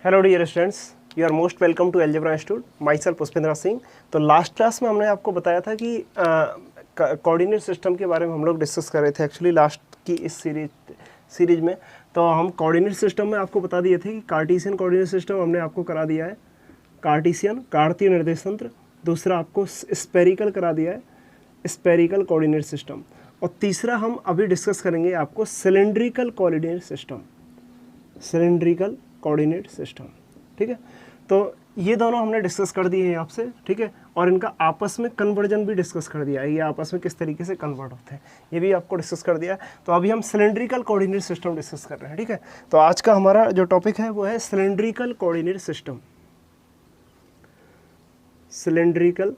Hello dear students, you are most welcome to algebra institute. My self Pushpendra Singh. तो last class में हमने आपको बताया था कि कोऑर्डिनेट सिस्टम के बारे में हम लोग डिस्कस कर रहे थे एक्चुअली लास्ट की इस सीरीज में। तो हम कोऑर्डिनेट सिस्टम में आपको बता दिए थे कि कार्टेशियन कोऑर्डिनेट सिस्टम हमने आपको करा दिया है, कार्टेशियन कार्तीय निर्देश तंत्र। दूसरा आपको स्पेरिकल करा दिया है, स्पेरिकल कोऑर्डिनेट सिस्टम। और तीसरा हम अभी डिस्कस करेंगे आपको cylindrical coordinate system, cylindrical coordinate system. ठीक है, तो ये दोनों हमने डिस्कस कर दिए हैं आपसे। ठीक है, और इनका आपस में कन्वर्जन भी डिस्कस कर दिया है, ये आपस में किस तरीके से कन्वर्ट होते हैं ये भी आपको डिस्कस कर दिया है। तो अभी हम सिलेंड्रिकल कोऑर्डिनेट सिस्टम डिस्कस कर रहे हैं। ठीक है, तो आज का हमारा जो टॉपिक है वो है cylindrical coordinate system. Cylindrical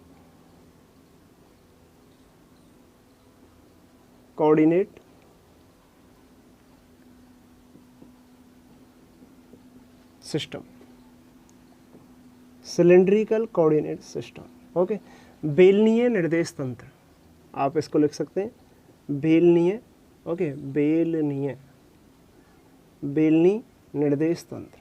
coordinate system, cylindrical coordinate system. Okay, बेलनीय निर्देश तंत्र, आप इसको लिख सकते हैं बेलनीय। ओके, बेलनीय, बेलनी निर्देश तंत्र।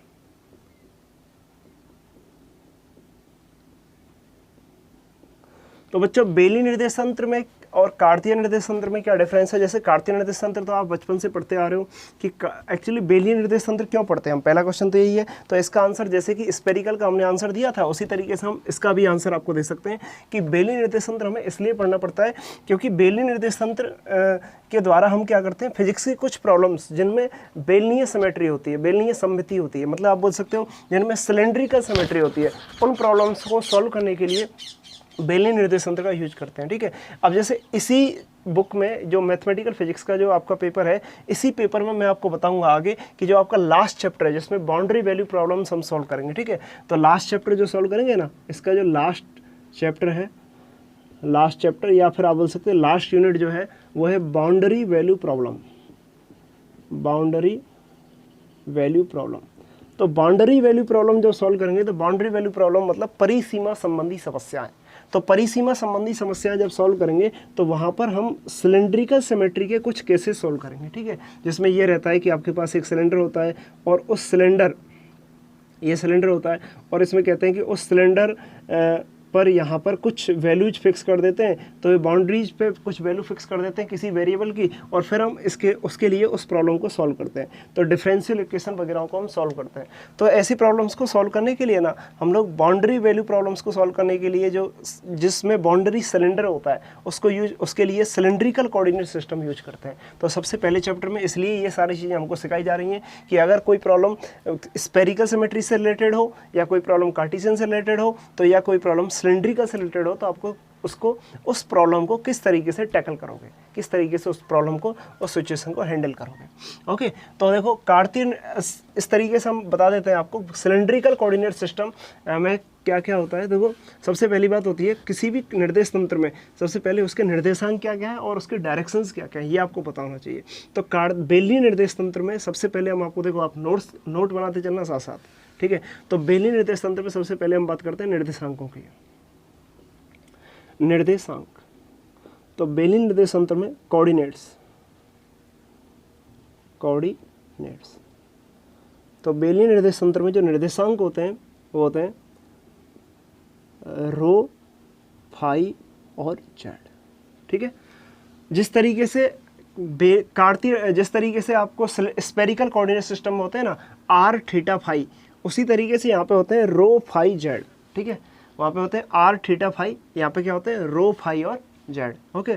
तो बच्चों, बेलनी निर्देश तंत्र में और कार्तीय निर्देश तंत्र में क्या डिफरेंस है? जैसे कार्तीय निर्देश तंत्र तो आप बचपन से पढ़ते आ रहे हो कि एक्चुअली बेलनी निर्देश तंत्र क्यों पढ़ते हैं हम, पहला क्वेश्चन तो यही है। तो इसका आंसर जैसे कि स्पेरिकल का हमने आंसर दिया था उसी तरीके से हम इसका भी आंसर आपको दे सकते हैं कि बेलनी निर्देश तंत्र हमें इसलिए पढ़ना पड़ता है क्योंकि बेलनी निर्देश तंत्र के द्वारा हम क्या करते हैं, फिजिक्स की कुछ प्रॉब्लम्स जिनमें बेलनीय सिमेट्री होती है, बेलनीय सममिति होती है, मतलब आप बोल सकते हो जिनमें सिलेंड्रिकल सिमेट्री होती है, उन प्रॉब्लम्स को सॉल्व करने के लिए बेलनी निर्देश तंत्र का यूज करते हैं। ठीक है, अब जैसे इसी बुक में जो मैथमेटिकल फिजिक्स का जो आपका पेपर है, इसी पेपर में मैं आपको बताऊंगा आगे कि जो आपका लास्ट चैप्टर है जिसमें बाउंड्री वैल्यू प्रॉब्लम्स हम सॉल्व करेंगे। ठीक है, तो लास्ट चैप्टर जो सॉल्व करेंगे ना, इसका जो लास्ट चैप्टर है, लास्ट चैप्टर या फिर आप बोल सकते हैं लास्ट यूनिट जो है वो है boundary value problem, boundary value problem. तो बाउंड्री वैल्यू प्रॉब्लम जो सॉल्व करेंगे, तो बाउंड्री वैल्यू प्रॉब्लम मतलब परिसीमा संबंधी समस्याएं। तो परिसीमा संबंधी समस्याएं जब सॉल्व करेंगे तो वहां पर हम सिलेंड्रिकल सिमेट्री के कुछ केसेस सॉल्व करेंगे। ठीक है, जिसमें यह रहता है कि आपके पास एक सिलेंडर होता है और उस सिलेंडर, ये सिलेंडर होता है और इसमें कहते हैं कि उस सिलेंडर पर यहाँ पर कुछ वैल्यूज फिक्स कर देते हैं, तो ये बाउंड्रीज पे कुछ वैल्यू फिक्स कर देते हैं किसी वेरिएबल की, और फिर हम उसके लिए उस प्रॉब्लम को सॉल्व करते हैं। तो डिफरेंशियल इक्वेशन वगैरह को हम सॉल्व करते हैं। तो ऐसी प्रॉब्लम्स को सॉल्व करने के लिए ना हम लोग बाउंड्री वैल्यू प्रॉब्लम्स को सॉल्व करने के लिए जो जिसमें बाउंड्री सिलेंडर होता है उसके लिए सिलेंड्रिकल कोऑर्डिनेट सिस्टम यूज करते हैं। तो सबसे पहले चैप्टर में इसलिए ये सारी चीज़ें हमको सिखाई जा रही हैं कि अगर कोई प्रॉब्लम स्पेरिकल सिमेट्री से रिलेटेड हो, या कोई प्रॉब्लम कार्टेशियन से रिलेटेड हो, तो या कोई प्रॉब्लम सिलेंड्रिकल से रिलेटेड हो, तो आपको उस प्रॉब्लम को किस तरीके से टैकल करोगे, किस तरीके से उस प्रॉब्लम को, उस सिचुएशन को हैंडल करोगे। ओके, तो देखो कार्तीय इस तरीके से हम बता देते हैं आपको सिलेंड्रिकल कोऑर्डिनेट सिस्टम में क्या क्या होता है। देखो, सबसे पहली बात होती है किसी भी निर्देश तंत्र में सबसे पहले उसके निर्देशांक क्या क्या है और उसके डायरेक्शंस क्या क्या है, ये आपको पता होना चाहिए। तो बेलनी निर्देश तंत्र में सबसे पहले हम आपको, देखो आप नोट बनाते चलना साथ साथ। ठीक है, तो बेलनी निर्देश तंत्र में सबसे पहले हम बात करते हैं निर्देशांकों की। निर्देशांक, तो बेलनी निर्देश तंत्र में कोऑर्डिनेट्स, तो बेलनी निर्देश तंत्र में जो निर्देशांक होते हैं वो होते हैं रो, फाई और जेड। ठीक है, जिस तरीके से जिस तरीके से आपको स्पेरिकल कोऑर्डिनेट सिस्टम में होते हैं ना आर थीटा फाई, उसी तरीके से यहाँ पे होते हैं रो फाई जेड। ठीक है, वहाँ पे होते हैं आर थीटा फाई, यहाँ पे क्या होते हैं रो फाई और जेड। ओके,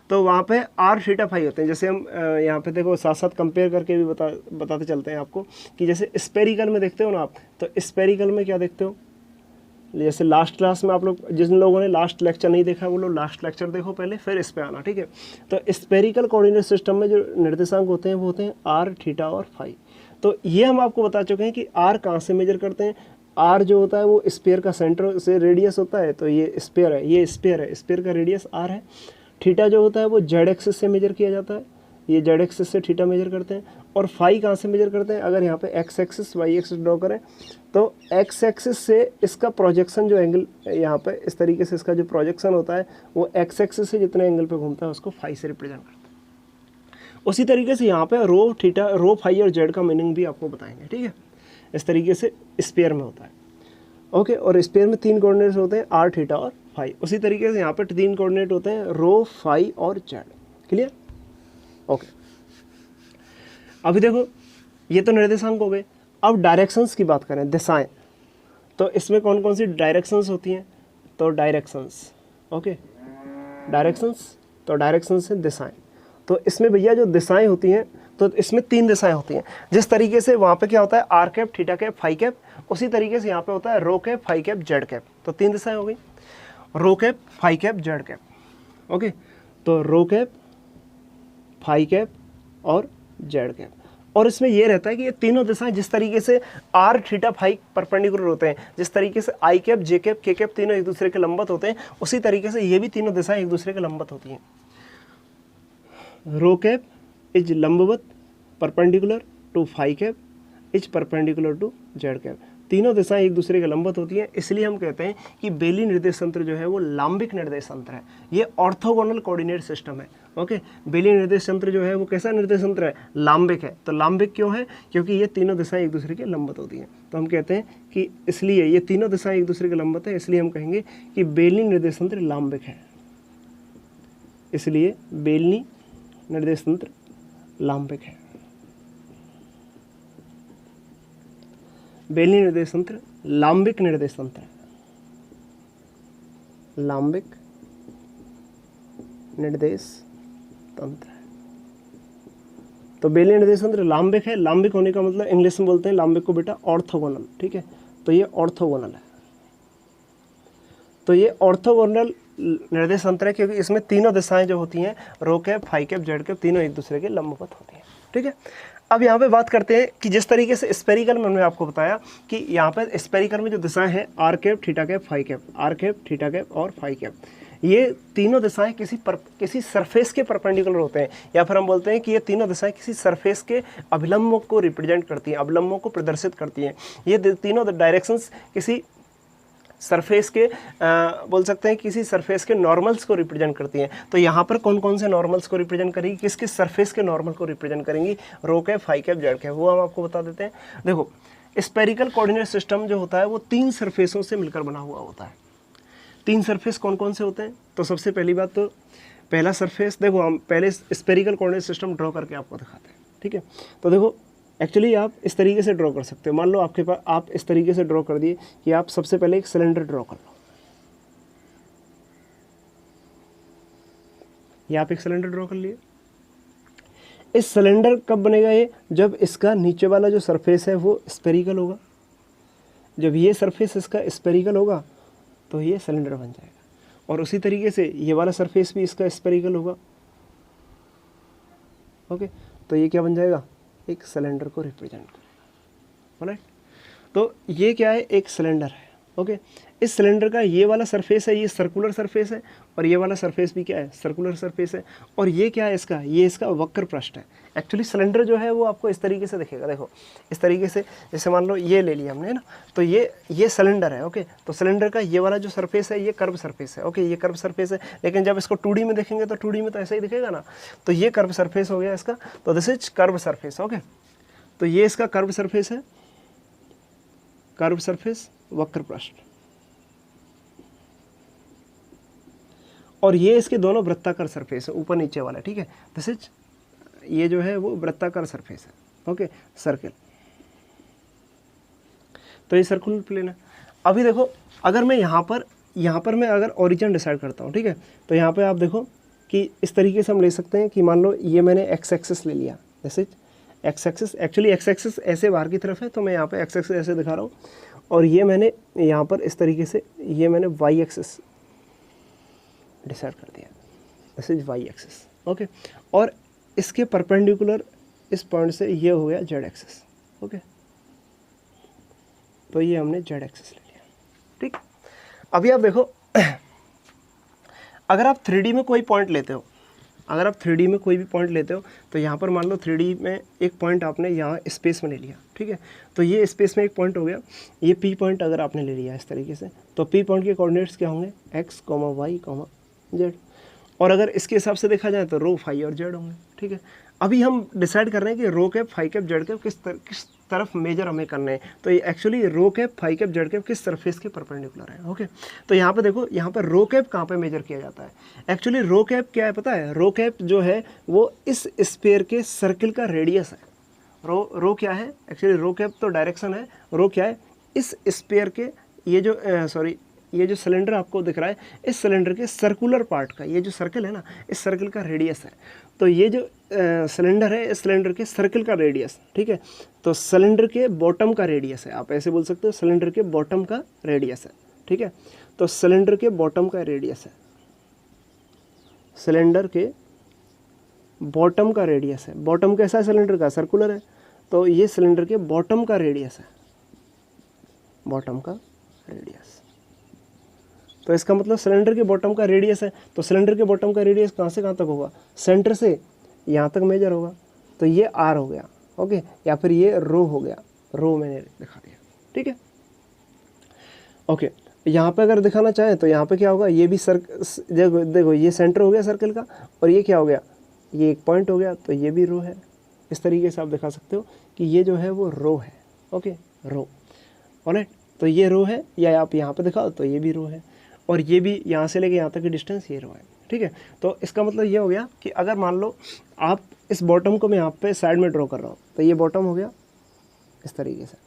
तो वहाँ पे आर थीटा फाई होते हैं। जैसे हम यहाँ पे देखो साथ साथ कंपेयर करके भी बताते चलते हैं आपको कि जैसे स्पेरिकल में देखते हो ना आप, तो स्पेरिकल में क्या देखते हो, जैसे लास्ट क्लास में आप लोग, जिन लोगों ने लास्ट लेक्चर नहीं देखा वो लोग लास्ट लेक्चर देखो पहले, फिर इस पे आना। ठीक है, तो स्पेरिकल कोऑर्डिनेट सिस्टम में जो निर्देशांक होते हैं वो होते हैं आर थीटा और फाई। तो ये हम आपको बता चुके हैं कि आर कहाँ से मेजर करते हैं। आर जो होता है वो स्फीयर का सेंटर से रेडियस होता है, तो ये स्फीयर है, ये स्फीयर है, स्फीयर का रेडियस आर है। थीटा जो होता है वो जेड एक्सिस से मेजर किया जाता है, ये जेड एक्सिस से थीटा मेजर करते हैं। और फाई कहाँ से मेजर करते हैं, अगर यहाँ पे x axis y axis draw करें तो एक्स एक्सिस से इसका प्रोजेक्शन जो एंगल यहाँ पे इस तरीके से इसका जो प्रोजेक्शन होता है वो एक्स एक्सिस से जितने एंगल पे घूमता है उसको फाई से रिप्रेजेंट करता है। उसी तरीके से यहाँ पे रो थीटा, रो फाई और जेड का मीनिंग भी आपको बताएंगे। ठीक है, इस तरीके से स्पेयर में होता है। ओके, और स्पेयर में 3 कोऑर्डिनेट्स होते हैं r, थीटा और फाई। उसी तरीके से यहाँ पर 3 कोऑर्डिनेट होते हैं रो, फाई और जेड। क्लियर? ओके, अभी देखो ये तो निर्देशांक हो गए। अब डायरेक्शंस की बात करें, दिशाएं, तो इसमें कौन कौन सी डायरेक्शंस होती हैं? तो डायरेक्शंस, ओके, डायरेक्शंस, तो डायरेक्शंस से दिशाएं। तो इसमें भैया जो दिशाएं होती हैं, तो इसमें 3 दिशाएं होती हैं। जिस तरीके से वहाँ पे क्या होता है r cap, theta cap, phi cap, उसी तरीके से यहाँ पे होता है rho cap, phi cap, Z cap. तो 3 दिशाएं हो गई, rho cap, phi cap, Z cap. Okay, तो रो कैप, फाई कैप और जेड कैप। और इसमें ये रहता है कि ये तीनों दिशाएं जिस तरीके से आर, थीटा, फाई परपेंडिकुलर होते हैं, जिस तरीके से आई कैप, जे कैप, के कैप तीनों एक दूसरे के लंबवत होते हैं, उसी तरीके से ये भी तीनों दिशाएं एक दूसरे के लंबवत होती हैं। रो कैप इज लंबवत perpendicular to phi cap is perpendicular to z cap. तीनों दिशाएं एक दूसरे के लंबवत होती हैं, इसलिए हम कहते हैं कि बेली निर्देश तंत्र जो है वो लांबिक निर्देश तंत्र है। ये ऑर्थोगोनल कोऑर्डिनेट सिस्टम है। ओके, बेली निर्देश तंत्र जो है वो कैसा निर्देश तंत्र है? लांबिक है। तो लांबिक क्यों है? क्योंकि ये तीनों दिशाएं एक दूसरे के लंबवत होती हैं। तो हम कहते हैं कि इसलिए ये तीनों दिशाएं एक दूसरे के लंबवत है, इसलिए हम कहेंगे कि बेलनी निर्देश तंत्र लांबिक है। इसलिए बेलनी निर्देश तंत्र लांबिक है। बेलनी निर्देश तंत्र लांबिक निर्देश तंत्र है, लांबिक निर्देश तंत्र है। तो बेलनी निर्देश तंत्र लांबिक है। लांबिक होने का मतलब इंग्लिश में बोलते हैं लांबिक को बेटा ऑर्थोगोनल। ठीक है, तो ये ऑर्थोगोनल है। तो ये ऑर्थोगोनल निर्देश तंत्र है क्योंकि इसमें तीनों दिशाएं जो होती हैं rho cap, phi cap, Z cap तीनों एक दूसरे के लंबवत होती हैं। ठीक है, अब यहाँ पे बात करते हैं कि जिस तरीके से स्पेरिकल में मैंने आपको बताया कि यहाँ पे स्पेरिकल में जो दिशाएं हैं r cap, theta cap, phi cap, r cap, theta cap और फाई कैप, ये तीनों दिशाएं किसी सरफेस के परपेंडिकुलर होते हैं, या फिर हम बोलते हैं कि ये तीनों दिशाएं किसी सरफेस के अभिलंबों को रिप्रेजेंट करती हैं, अभिलंबों को प्रदर्शित करती हैं। ये तीनों डायरेक्शंस किसी सरफेस के बोल सकते हैं किसी सरफेस के नॉर्मल्स को रिप्रेजेंट करती हैं। तो यहाँ पर कौन कौन से नॉर्मल्स को रिप्रेजेंट करेंगी, किस किस सरफेस के नॉर्मल को रिप्रेजेंट करेंगी? Rho cap, phi cap, Z cap, वो हम आपको बता देते हैं। देखो, स्पेरिकल कोऑर्डिनेट सिस्टम जो होता है वो 3 सरफेसों से मिलकर बना हुआ होता है। 3 सरफेस कौन कौन से होते हैं? तो सबसे पहली बात तो पहला सरफेस, देखो हम पहले स्पेरिकल कोऑर्डिनेट सिस्टम ड्रॉ करके आपको दिखाते हैं। ठीक है, तो देखो एक्चुअली आप इस तरीके से ड्रॉ कर सकते हो। मान लो आपके पास, आप इस तरीके से ड्रॉ कर दिए कि आप सबसे पहले एक सिलेंडर ड्रॉ कर लो। ये आप एक सिलेंडर ड्रॉ कर लिए। इस सिलेंडर कब बनेगा ये? जब इसका नीचे वाला जो सरफेस है वो स्पेरिकल होगा। जब ये सरफेस इसका स्पेरिकल होगा तो ये सिलेंडर बन जाएगा, और उसी तरीके से ये वाला सरफेस भी इसका स्पेरिकल होगा। ओके, तो ये क्या बन जाएगा? एक सिलेंडर को रिप्रेजेंट करेगा। राइट, तो ये क्या है? एक सिलेंडर है। ओके, इस सिलेंडर का ये वाला सरफेस है, ये सर्कुलर सरफेस है, और ये वाला सरफेस भी क्या है? सर्कुलर सरफेस है। और ये क्या है इसका? ये इसका वक्र पृष्ठ है। एक्चुअली सिलेंडर जो है वो आपको इस तरीके से दिखेगा। देखो इस तरीके से, जैसे मान लो ये ले लिया हमने, है ना, तो ये सिलेंडर है। ओके, तो सिलेंडर का ये वाला जो सरफेस है ये कर्व सरफेस है। ओके, ये कर्व सरफेस है, लेकिन जब इसको 2D में देखेंगे तो 2D में तो ऐसा ही दिखेगा ना। तो ये कर्व सरफेस हो गया इसका, तो this is curve surface. Okay, तो ये इसका कर्व सरफेस है, कर्व सरफेस, वक्र पृष्ठ, और ये इसके दोनों वृत्ताकार सरफेस है, ऊपर नीचे वाला। ठीक है, दिस इज, ये जो है वो वृत्ताकार सरफेस है। ओके, सर्कल, तो ये सर्कुलर प्लेन है। अभी देखो, अगर मैं यहाँ पर मैं अगर ओरिजिन डिसाइड करता हूँ, ठीक है, तो यहाँ पे आप देखो कि इस तरीके से हम ले सकते हैं कि मान लो ये मैंने एक्स एक्सिस ले लिया, this is x axis. Actually x axis ऐसे बाहर की तरफ है, तो मैं यहाँ पे एक्स एक्सिस ऐसे दिखा रहा हूँ, और ये मैंने यहाँ पर इस तरीके से ये मैंने वाई एक्सिस डिसाइड कर दिया, this is y axis. Okay, और इसके परपेंडिकुलर इस पॉइंट से ये हो गया जेड एक्सिस। ओके, तो ये हमने जेड एक्सिस ले लिया। ठीक, अभी आप देखो, अगर आप 3D में कोई पॉइंट लेते हो, अगर आप 3D में कोई भी पॉइंट लेते हो, तो यहाँ पर मान लो 3D में एक पॉइंट आपने यहाँ स्पेस में ले लिया। ठीक है, तो ये स्पेस में एक पॉइंट हो गया, ये P पॉइंट अगर आपने ले लिया इस तरीके से, तो P पॉइंट के कोऑर्डिनेट्स क्या होंगे? x, y, z। और अगर इसके हिसाब से देखा जाए तो रो, फाई और जेड होंगे। ठीक है, अभी हम डिसाइड कर रहे हैं कि rho cap, phi cap, Z cap किस तरफ मेजर हमें करने हैं। तो ये actually rho cap, phi cap, Z cap किस सरफेस के परपेंडिकुलर है। ओके, तो यहाँ पे देखो, यहाँ पर रो कैप कहाँ पे मेजर किया जाता है। एक्चुअली रो कैप क्या है पता है, रो कैप जो है वो इस स्फीयर के सर्किल का रेडियस है। रो क्या है एक्चुअली, रो कैप तो डायरेक्शन है, रो क्या है, इस स्फीयर के ये जो ये जो सिलेंडर आपको दिख रहा है, इस सिलेंडर के सर्कुलर पार्ट का, ये जो सर्कल है ना, इस सर्कल का रेडियस है। तो ये जो सिलेंडर है, इस सिलेंडर के सर्कल का रेडियस, ठीक है, तो सिलेंडर के बॉटम का रेडियस है, आप ऐसे बोल सकते हो, सिलेंडर के बॉटम का रेडियस है, ठीक है। तो सिलेंडर के बॉटम का रेडियस है, सिलेंडर के बॉटम का रेडियस है। बॉटम कैसा है सिलेंडर का, सर्कुलर है, तो ये सिलेंडर के बॉटम का रेडियस है, बॉटम का रेडियस। तो इसका मतलब सिलेंडर के बॉटम का रेडियस है, तो सिलेंडर के बॉटम का रेडियस कहाँ से कहाँ तक होगा, सेंटर से यहाँ तक मेजर होगा, तो ये आर हो गया। ओके, या फिर ये रो हो गया, रो मैंने दिखा दिया, ठीक है। ओके, यहाँ पे अगर दिखाना चाहें तो यहाँ पे क्या होगा, ये भी देखो ये सेंटर हो गया सर्कल का, और ये क्या हो गया, ये एक पॉइंट हो गया, तो ये भी रो है। इस तरीके से आप दिखा सकते हो कि ये जो है वो रो है। ओके, रो, ऑलराइट, तो ये रो है, या आप यहाँ पे दिखाओ तो ये भी रो है, और ये भी यहाँ से लेके यहाँ तक की डिस्टेंस ये रो है, ठीक है। तो इसका मतलब ये हो गया कि अगर मान लो आप इस बॉटम को मैं यहाँ पे साइड में ड्रॉ कर रहा हूँ, तो ये बॉटम हो गया इस तरीके से,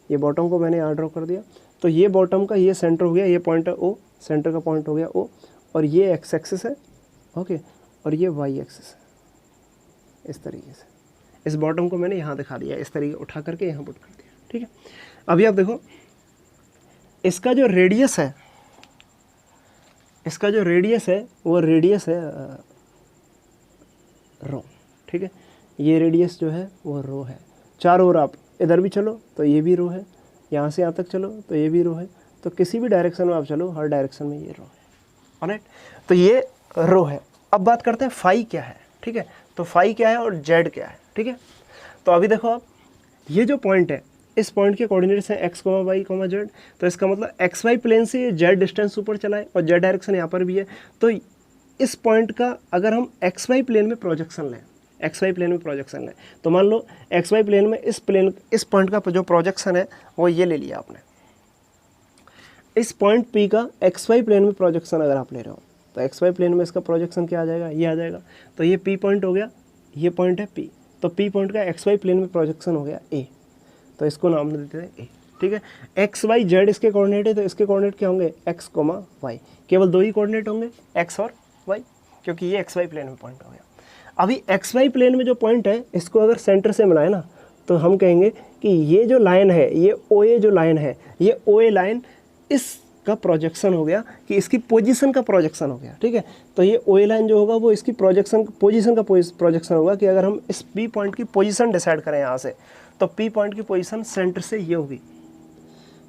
ये बॉटम को मैंने यहाँ ड्रॉ कर दिया, तो ये बॉटम का ये सेंटर हो गया, ये पॉइंट है ओ, सेंटर का पॉइंट हो गया ओ, और ये एक्स एक्सिस है, ओके, और ये वाई एक्सिस है, इस तरीके से। इस बॉटम को मैंने यहाँ दिखा दिया, इस तरीके उठा करके यहाँ पुट कर दिया, ठीक है। अभी आप देखो, इसका जो रेडियस है, इसका जो रेडियस है वो रेडियस है रो, ठीक है। ये रेडियस जो है वो रो है। चारों ओर आप इधर भी चलो तो ये भी रो है, यहाँ से यहाँ तक चलो तो ये भी रो है, तो किसी भी डायरेक्शन में आप चलो, हर डायरेक्शन में ये रो है, ऑलराइट। तो ये रो है। अब बात करते हैं फाई क्या है, ठीक है। तो फाई क्या है और जेड क्या है, ठीक है। तो अभी देखो आप, ये जो पॉइंट है, इस पॉइंट के कोऑर्डिनेट्स हैं एक्स, वाई, जेड। तो इसका मतलब एक्स वाई प्लेन से जेड डिस्टेंस ऊपर चला है, और जेड डायरेक्शन यहाँ पर भी है। तो इस पॉइंट का अगर हम एक्स वाई प्लेन में प्रोजेक्शन लें, एक्स वाई प्लेन में प्रोजेक्शन लें, तो मान लो एक्स वाई प्लेन में इस पॉइंट का जो प्रोजेक्शन है वो ये ले लिया आपने। इस पॉइंट पी का एक्स वाई प्लेन में प्रोजेक्शन अगर आप ले रहे हो, तो एक्स वाई प्लेन में इसका प्रोजेक्शन क्या आ जाएगा, ये आ जाएगा। तो ये पी पॉइंट हो गया, ये पॉइंट है पी, तो पी पॉइंट का एक्स वाई प्लेन में प्रोजेक्शन हो गया ए, तो इसको नाम दे देते हैं ए, ठीक है। एक्स वाई जेड इसके कोऑर्डिनेट है, तो इसके कोऑर्डिनेट क्या होंगे, एक्स कोमा वाई, केवल दो ही कोऑर्डिनेट होंगे, एक्स और वाई, क्योंकि ये एक्स वाई प्लेन में पॉइंट हो गया। अभी एक्स वाई प्लेन में जो पॉइंट है, इसको अगर सेंटर से मिलाए ना, तो हम कहेंगे कि ये जो लाइन है, ये ओ ए जो लाइन है, ये ओ ए लाइन इसका प्रोजेक्शन हो गया, कि इसकी पोजीशन का प्रोजेक्शन हो गया, ठीक है। तो ये ओ ए लाइन जो होगा वो इसकी पोजीशन का प्रोजेक्शन होगा, कि अगर हम इस पी पॉइंट की पोजीशन डिसाइड करें यहाँ से, तो पी पॉइंट की पोजीशन सेंटर से ये होगी,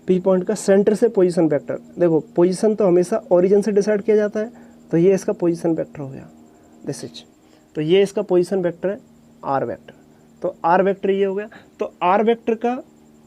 पी पॉइंट का सेंटर से पोजीशन वेक्टर। देखो पोजीशन तो हमेशा ओरिजिन से डिसाइड किया जाता है, तो ये इसका पोजीशन वेक्टर हो गया, दिस इज, तो ये इसका पोजीशन वेक्टर है आर वेक्टर। तो आर वेक्टर ये हो गया। तो आर वेक्टर का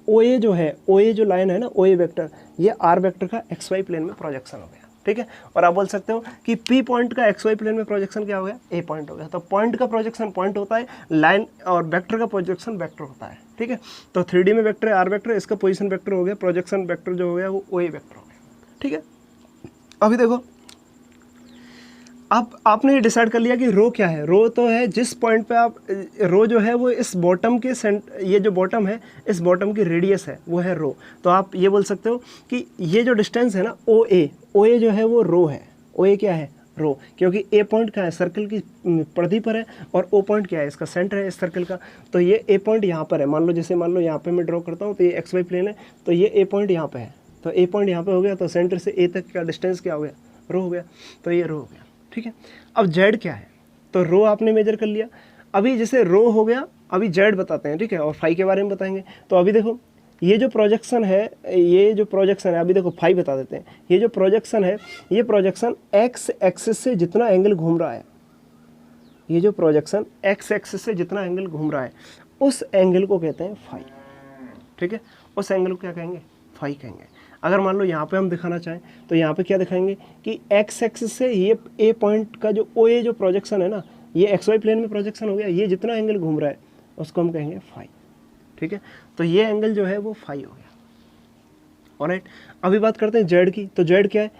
ओ ए जो है, ओ ए जो लाइन है ना, ओ ए वेक्टर, ये आर वेक्टर का एक्स वाई प्लेन में प्रोजेक्शन हो गया, ठीक है। और आप बोल सकते हो कि पी पॉइंट का एक्स वाई प्लेन में प्रोजेक्शन क्या हो गया, ए पॉइंट हो गया। तो पॉइंट का प्रोजेक्शन पॉइंट होता है, लाइन और वेक्टर का प्रोजेक्शन वेक्टर होता है, ठीक है। तो 3D में वेक्टर है आर वेक्टर, इसका पोजीशन वेक्टर हो गया, प्रोजेक्शन वेक्टर जो हो गया वो ओ ए वेक्टर हो गया, ठीक है। अभी देखो, अब आपने ये डिसाइड कर लिया कि रो क्या है। रो तो है जिस पॉइंट पे आप, रो जो है वो इस बॉटम के ये जो बॉटम है, इस बॉटम की रेडियस है, वो है रो। तो आप ये बोल सकते हो कि ये जो डिस्टेंस है ना, ओ ए जो है वो रो है। ओ ए क्या है, रो, क्योंकि ए पॉइंट क्या है, सर्कल की परिधि पर है, और ओ पॉइंट क्या है, इसका सेंटर है इस सर्कल का। तो ये ए पॉइंट यहाँ पर है, मान लो जैसे मान लो यहाँ पे मैं ड्रॉ करता हूँ, तो ये एक्स वाई प्लेन है, तो ये ए पॉइंट यहाँ पे है, तो ए पॉइंट यहाँ पे हो गया, तो सेंटर से ए तक का डिस्टेंस क्या हो गया, रो हो गया। तो ये रो हो गया, ठीक है। अब जेड क्या है, तो रो आपने मेजर कर लिया। अभी जैसे रो हो गया, अभी जेड बताते हैं, ठीक है, और फाई के बारे में बताएंगे। तो अभी देखो, ये जो प्रोजेक्शन है, अभी देखो फाई बता देते हैं। ये जो प्रोजेक्शन है, ये प्रोजेक्शन एक्स एक्सिस से जितना एंगल घूम रहा है, ये जो प्रोजेक्शन एक्स एक्सिस से जितना एंगल घूम रहा है, उस एंगल को कहते हैं फाई, ठीक है। उस एंगल को क्या कहेंगे, फाई कहेंगे। अगर मान लो यहाँ पे हम दिखाना चाहें, तो यहाँ पे क्या दिखाएंगे कि एक्स एक्सिस से ये ए पॉइंट का जो ओ ए जो प्रोजेक्शन है ना, ये एक्स वाई प्लेन में प्रोजेक्शन हो गया, ये जितना एंगल घूम रहा है उसको हम कहेंगे फाई, ठीक है। तो ये एंगल जो है वो फाई हो गया। ऑलराइट, अभी बात करते हैं जेड की। तो जेड क्या है,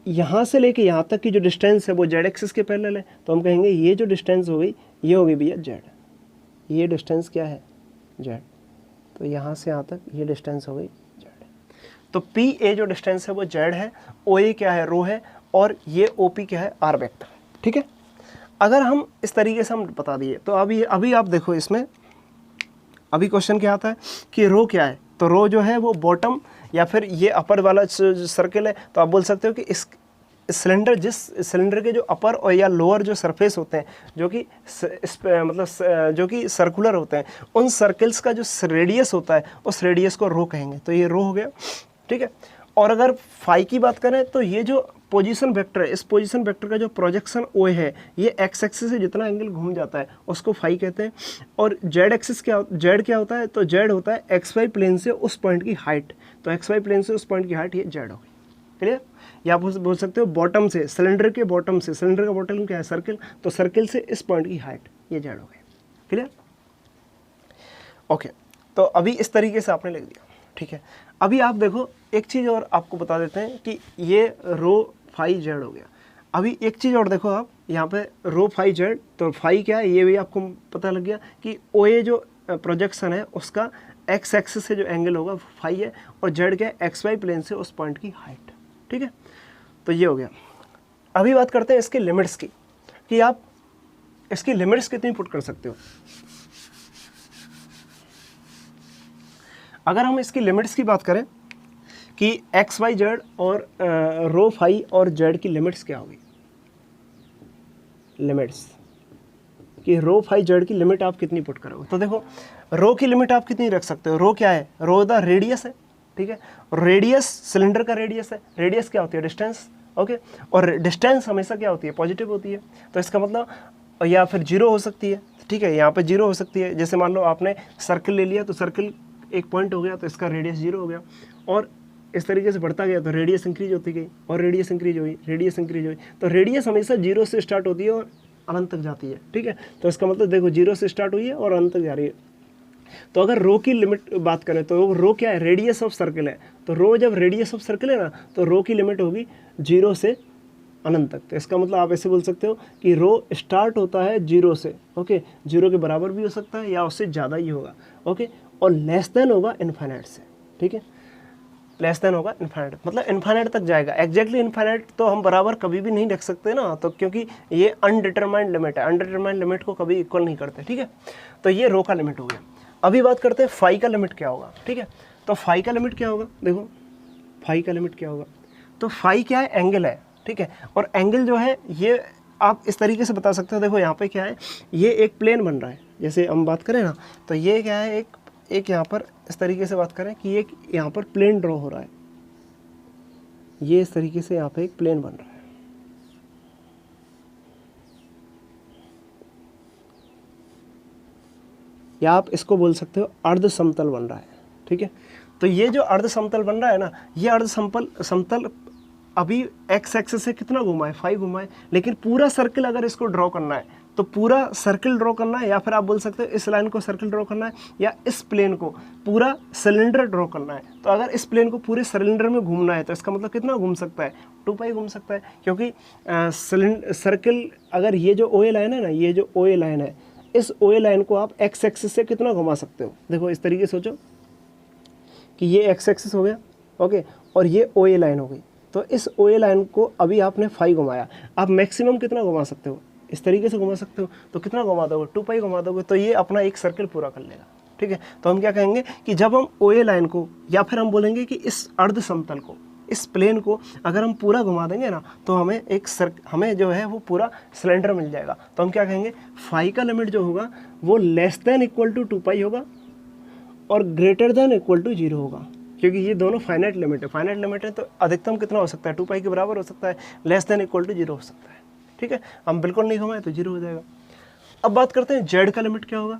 यहाँ से लेके यहाँ तक की जो डिस्टेंस है वो जेड एक्सिस के पैरेलल है। तो हम कहेंगे ये जो डिस्टेंस हो गई ये हो गई भैया जेड, ये डिस्टेंस क्या है जेड। तो यहाँ से यहाँ तक ये डिस्टेंस हो गई जेड। तो पी ए जो डिस्टेंस है वो जेड है, ओ ए क्या है रो है, और ये ओ पी क्या है आर वेक्टर। ठीक है, अगर हम इस तरीके से हम बता दिए तो अभी आप देखो इसमें अभी क्वेश्चन क्या आता है कि रो क्या है। तो रो जो है वो बॉटम या फिर ये अपर वाला सर्कल है। तो आप बोल सकते हो कि इस सिलेंडर, जिस सिलेंडर के जो अपर और या लोअर जो सरफेस होते हैं जो कि मतलब जो कि सर्कुलर होते हैं, उन सर्कल्स का जो रेडियस होता है उस रेडियस को रो कहेंगे। तो ये रो हो गया। ठीक है, और अगर फाई की बात करें तो ये जो पोजीशन वेक्टर है, इस पोजीशन वेक्टर का जो प्रोजेक्शन ओ है, ये एक्स एक्सिस से जितना एंगल घूम जाता है उसको फाई कहते हैं। और जेड एक्सिस जेड क्या होता है, तो जेड होता है एक्स वाई प्लेन से उस पॉइंट की हाइट। तो एक्स वाई प्लेन से उस पॉइंट की हाइट ये जेड हो गई। क्लियर, या आप बोल सकते हो बॉटम से, सिलेंडर के बॉटम से, सिलेंडर का बॉटम क्या है सर्कल, तो सर्कल से इस पॉइंट की हाइट ये जेड हो गई। Clear, okay. तो अभी इस तरीके से आपने लिख दिया। ठीक है, अभी आप देखो एक चीज़ और आपको बता देते हैं कि ये रो फाई जेड हो गया। अभी एक चीज़ और देखो आप यहाँ पे रो फाई जेड, तो फाई क्या है ये भी आपको पता लग गया कि ओ ए जो प्रोजेक्शन है उसका एक्स एक्सिस से जो एंगल होगा वो फाई है, और जेड क्या है एक्स वाई प्लेन से उस पॉइंट की हाइट। ठीक है, तो ये हो गया। अभी बात करते हैं इसके लिमिट्स की, कि आप इसकी लिमिट्स कितनी पुट कर सकते हो। अगर हम इसकी लिमिट्स की बात करें कि एक्स वाई जेड और रो फाई और जेड की लिमिट्स क्या होगी, लिमिट्स कि रो फाई जेड की लिमिट आप कितनी पुट करोगे। तो देखो रो की लिमिट आप कितनी रख सकते हो। रो क्या है, रो द रेडियस है। ठीक है, रेडियस सिलेंडर का रेडियस है। रेडियस क्या होती है, डिस्टेंस। ओके, और डिस्टेंस हमेशा क्या होती है, पॉजिटिव होती है। तो इसका मतलब या फिर जीरो हो सकती है। ठीक है, यहाँ पे जीरो हो सकती है। जैसे मान लो आपने सर्कल ले लिया, तो सर्कल एक पॉइंट हो गया तो इसका रेडियस जीरो हो गया, और इस तरीके से बढ़ता गया तो रेडियस इंक्रीज होती गई, और रेडियस इंक्रीज हुई, रेडियस इंक्रीज हुई। तो रेडियस हमेशा जीरो से स्टार्ट होती है और अनंत तक जाती है। ठीक है, तो इसका मतलब देखो जीरो से स्टार्ट हुई है और अनंत तक जा रही है। तो अगर रो की लिमिट बात करें तो रो क्या है, रेडियस ऑफ सर्कल है। तो रो जब रेडियस ऑफ सर्कल है ना, तो रो की लिमिट होगी जीरो से अनंत तक। तो इसका मतलब आप ऐसे बोल सकते हो कि रो स्टार्ट होता है जीरो से। ओके, जीरो के बराबर भी हो सकता है या उससे ज़्यादा ही होगा। ओके, और लेस देन होगा इन्फाइनाइट से। ठीक है, लेस देन होगा इन्फाइनाइट, मतलब इन्फाइनाइट तक जाएगा। एग्जैक्टली इन्फाइनाइट तो हम बराबर कभी भी नहीं रख सकते ना, तो क्योंकि ये अनडिटरमाइंड लिमिट है, अनडिटरमाइंड लिमिट को कभी इक्वल नहीं करते। ठीक है, तो ये रो का लिमिट हो गया। अभी बात करते हैं फाई का लिमिट क्या होगा। ठीक है, तो फाई का लिमिट क्या होगा, देखो फाई का लिमिट क्या होगा। तो फाई क्या है, एंगल है। ठीक है, और एंगल जो है ये आप इस तरीके से बता सकते हो। देखो यहाँ पे क्या है, ये एक प्लेन बन रहा है। जैसे हम बात करें ना, तो ये क्या है, एक यहाँ पर इस तरीके से बात करें कि एक यहाँ पर प्लेन ड्रॉ हो रहा है। ये इस तरीके से यहाँ पे एक प्लेन बन रहा है। या आप इसको बोल सकते हो अर्ध समतल बन रहा है। ठीक है, तो ये जो अर्ध समतल बन रहा है ना, ये अर्ध समतल अभी एक्स एक्सिस से कितना घुमा है, 5 घुमा है। लेकिन पूरा सर्कल अगर इसको ड्रॉ करना है तो पूरा सर्कल ड्रॉ करना है, या फिर आप बोल सकते हो इस लाइन को सर्कल ड्रॉ करना है, या इस प्लेन को पूरा सिलेंडर ड्रॉ करना है। तो अगर इस प्लेन को पूरे सिलेंडर में घूमना है तो इसका मतलब कितना घूम सकता है, 2 पाई घूम सकता है। क्योंकि सर्कल अगर ये जो ओ ए लाइन है ना, ये जो ओ ए लाइन है, इस ओ ए लाइन को आप एक्स एक्सिस से कितना घुमा सकते हो। देखो इस तरीके से सोचो कि ये एक्स एक्सिस हो गया, ओके, और ये ओ ए लाइन हो गई। तो इस ओ ए लाइन को अभी आपने 5 घुमाया, आप मैक्सिमम कितना घुमा सकते हो, इस तरीके से घुमा सकते हो। तो कितना घुमा दोगे, 2 पाई घुमा दोगे, तो ये अपना एक सर्कल पूरा कर लेगा। ठीक है, तो हम क्या कहेंगे कि जब हम ओ ए लाइन को, या फिर हम बोलेंगे कि इस अर्ध समतल को, इस प्लेन को अगर हम पूरा घुमा देंगे ना, तो हमें हमें जो है वो पूरा सिलेंडर मिल जाएगा। तो हम क्या कहेंगे, फाई का लिमिट जो होगा वो लेस देन इक्वल टू 2 पाई होगा और ग्रेटर देन इक्वल टू 0 होगा। क्योंकि ये दोनों फाइनाइट लिमिट है। फाइनाइट लिमिट है तो अधिकतम कितना हो सकता है, 2 पाई के बराबर हो सकता है, लेस देन इक्वल टू 0 हो सकता है। ठीक है, हम बिल्कुल नहीं घुमाए तो 0 हो जाएगा। अब बात करते हैं जेड का लिमिट क्या होगा।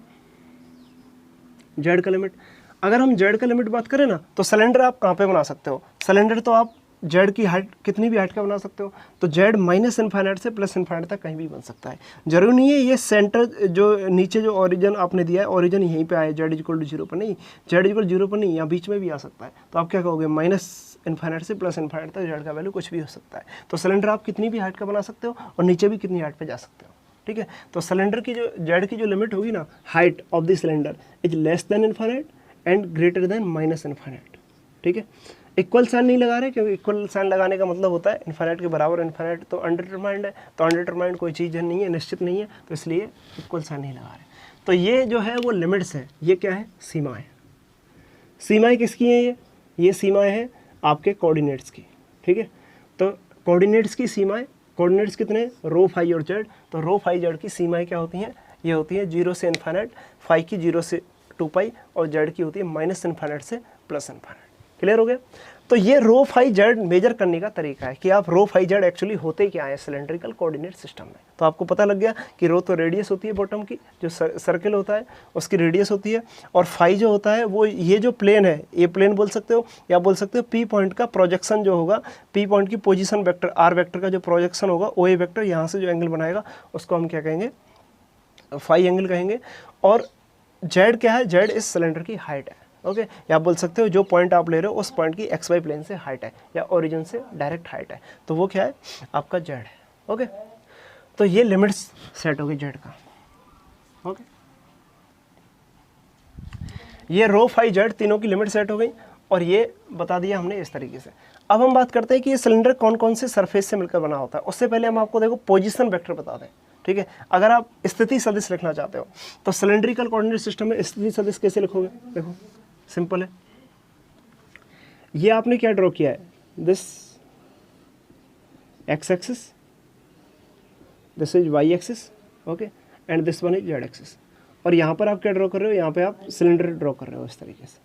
जेड का लिमिट, अगर हम जेड का लिमिट बात करें ना, तो सिलेंडर आप कहाँ पे बना सकते हो, सिलेंडर तो आप जेड की हाइट कितनी भी हाइट का बना सकते हो, तो जेड माइनस इन्फाइनाइट से प्लस इन्फाइनाइट तक कहीं भी बन सकता है। जरूरी नहीं है ये सेंटर जो नीचे जो ओरिजिन आपने दिया है ओरिजिन यहीं पे आए जेड इक्वल टू 0 पर, नहीं, जेड इक्वल 0 पर नहीं, यहाँ बीच में भी आ सकता है। तो आप क्या कहोगे, माइनस इन्फाइनाइट से प्लस इन्फाइनाइट तक जेड का वैल्यू कुछ भी हो सकता है। तो सिलेंडर आप कितनी भी हाइट का बना सकते हो और नीचे भी कितनी हाइट पर जा सकते हो, ठीक है। तो सिलेंडर की जो जेड की जो लिमिट होगी ना, height of the cylinder is less than infinite and greater than minus infinite, ठीक है। इक्वल साइन नहीं लगा रहे क्योंकि इक्वल साइन लगाने का मतलब होता है इन्फाइनाइट के बराबर, इन्फाइनाइट तो अनडिटरमाइंड है, तो अनडिटरमाइंड कोई चीज़ नहीं है, निश्चित नहीं है, तो इसलिए इक्वल साइन नहीं लगा रहे। तो ये जो है वो लिमिट्स है, ये क्या है, सीमाएं। सीमाएं किसकी हैं ये सीमाएं हैं आपके कोऑर्डिनेट्स की, ठीक है। तो कोऑर्डिनेट्स की सीमाएं, कोऑर्डिनेट्स कितने, रो फाई और जेड, तो रो फाई जेड की सीमाएं क्या होती हैं, ये होती है 0 से इन्फाइनाइट, फाई की 0 से 2 पाई और जेड की होती है माइनस इन्फाइनाइट से प्लस इन्फाइनाइट। क्लियर हो गया। तो ये रो फाई जेड मेजर करने का तरीका है कि आप रो फाई जेड एक्चुअली होते क्या है सिलेंड्रिकल कोऑर्डिनेट सिस्टम में। तो आपको पता लग गया कि रो तो रेडियस होती है बॉटम की, जो सर्किल होता है उसकी रेडियस होती है, और फाई जो होता है वो ये जो प्लेन है, ये प्लेन बोल सकते हो या बोल सकते हो पी पॉइंट का प्रोजेक्शन जो होगा, पी पॉइंट की पोजीशन वेक्टर आर वेक्टर का जो प्रोजेक्शन होगा, ओ ए वेक्टर यहाँ से जो एंगल बनाएगा उसको हम क्या कहेंगे, फाई एंगल कहेंगे। और जेड क्या है, जेड इस सिलेंडर की हाइट है, ओके। या आप बोल सकते हो जो पॉइंट आप ले रहे हो उस पॉइंट की एक्स वाई प्लेन से हाइट है या ओरिजिन से डायरेक्ट हाइट है, तो वो क्या है, आपका जेड है, ओके। तो ये लिमिट्स सेट हो गई जेड का, ओके। ये रो फाई जेड तीनों की लिमिट सेट हो गई और ये बता दिया हमने इस तरीके से। अब हम बात करते हैं कि ये सिलेंडर कौन कौन से सरफेस से मिलकर बना होता है। उससे पहले हम आपको देखो पोजीशन वेक्टर बता दें, ठीक है। अगर आप स्थिति सदिश लिखना चाहते हो तो सिलेंड्रिकल कोऑर्डिनेट सिस्टम में स्थिति सदिश कैसे लिखोगे, देखो सिंपल है। ये आपने क्या ड्रॉ किया है, this x axis, this is y axis, okay, and this one is z axis. और यहाँ पर आप क्या ड्रॉ कर रहे हो, यहाँ पे आप सिलेंडर ड्रॉ कर रहे हो इस तरीके से,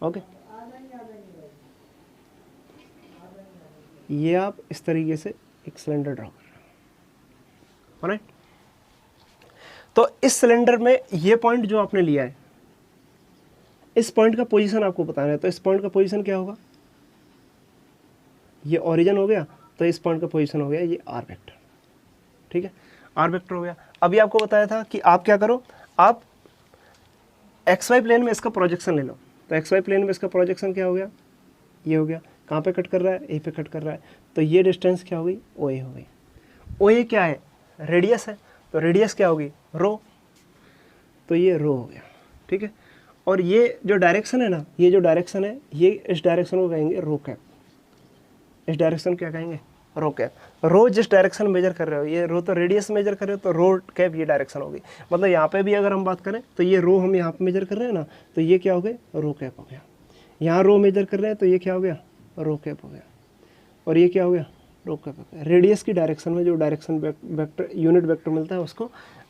ओके। ये आप इस तरीके से एक सिलेंडर ड्रॉ कर रहे हो, राइट। तो इस सिलेंडर में ये पॉइंट जो आपने लिया है, इस पॉइंट का पोजीशन आपको बताना है। तो इस पॉइंट का पोजीशन क्या होगा, ये ओरिजिन हो गया, तो इस पॉइंट का पोजीशन हो गया ये आर वेक्टर, ठीक है, आर वेक्टर हो गया। अभी आपको बताया था कि आप क्या करो, आप एक्स वाई प्लेन में इसका प्रोजेक्शन ले लो। तो एक्स वाई प्लेन में इसका प्रोजेक्शन क्या हो गया, ये हो गया। कहाँ पे कट कर रहा है, ए पे कट कर रहा है, तो ये डिस्टेंस क्या हो गई, ओ ए हो गई। ओ ए क्या है, रेडियस है, तो रेडियस क्या होगी, रो, तो ये रो हो गया, ठीक है। और ये जो डायरेक्शन है ना, ये जो डायरेक्शन है, ये इस डायरेक्शन को कहेंगे रो कैप, इस डायरेक्शन क्या कहेंगे, रो कैप। रो जिस डायरेक्शन मेजर कर रहे हो, ये रो तो रेडियस मेजर कर रहे हो, तो रो कैप ये डायरेक्शन होगी। मतलब यहाँ पे भी अगर हम बात करें तो ये रो हम यहाँ पे मेजर कर रहे हैं ना, तो ये क्या हो गया, रो कैप हो गया। यहाँ रो मेजर कर रहे हैं तो ये क्या हो गया, रो कैप हो गया। और ये क्या हो गया, रो कैप हो गया। रेडियस की डायरेक्शन में जो डायरेक्शन वेक्टर यूनिट वेक्टर मिलता है उसको